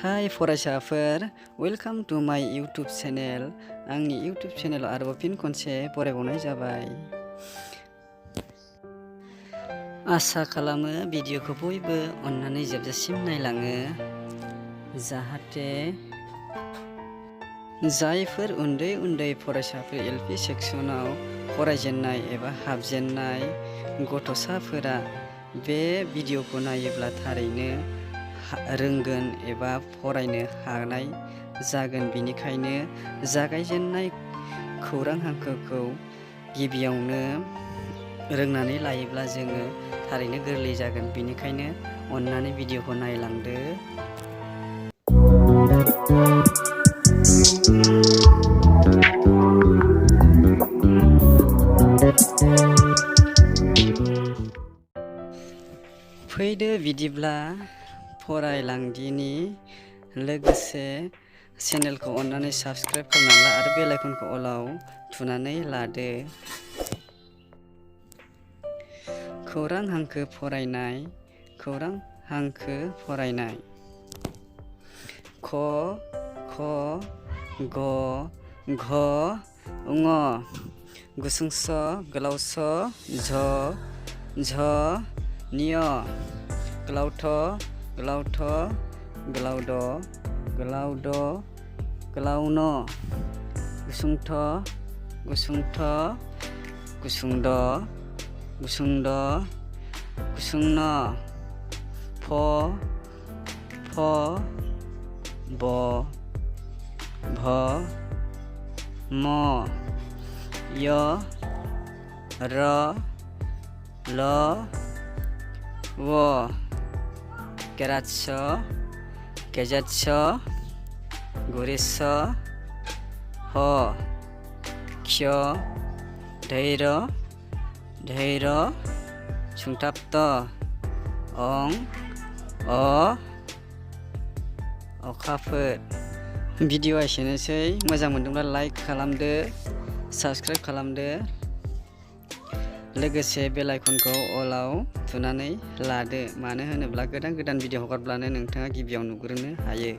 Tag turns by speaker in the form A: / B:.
A: हाय फरायसाफोर, welcome to माय यूट्यूब चैनल। आंनि यूट्यूब चैनेलाव आरोबाव फिन खनसे बरायबावनाय जाबाय। आसा खालामो भिडिअखौ बयबो अननानै जोबजासिम नायलाङो, जाहाथे जायफोर उन्दै उन्दै फरायसाफोर एलपि सेक्सनाव फरायजेननाय एबा हाबजेननाय गथ'साफोरा बे भिडिअखौ नायोब्ला थारैनो रोंगोन एबा फरायनो हानाय जागोन। बेनिखायनो जागायजेननाय खौरां हांखोखौ गिबियावनो रोंनानै लायोब्ला जोङो थारैनो गोरलै जागोन। बेनिखायनो अननानै भिडिअखौ नायलांदो। फैदो बिदिब्ला फरायलांदिनि, लोगोसे चेनेलखौ अननानै साबस्क्राइब खालामनानै ला आरो बेल आइकनखौ अलाव थुनानै लादो। खौरां हांखो फरायनाय। खौरां हांखो फरायनाय। क ख ग घ ङ, गुसुं स गोलाव स झ झ ञ, गोलाव थ गोलाव थ गोलाव द गोलाव द गोलाव न, गुसुं थ गुसुं थ गुसुं द गुसुं द गुसुं न, फ फ ब भ म, य र ल व, केरात स केजात स गुरित स ह, क्ष धैर धैर सुंथाब त, अं अ अखाफोर। भिडिअआ एसेनोसै। मोजां मोनदोंब्ला लाइक खालामदो, साबस्क्राइब खालामदो, लोगोसे बेल आइकनखौ अलाव थुनानै लादो। मानो होनोब्ला गोदान भिडिअ हगारब्लानो नोंथाङा गिबियाव नुग्रोनो हायो।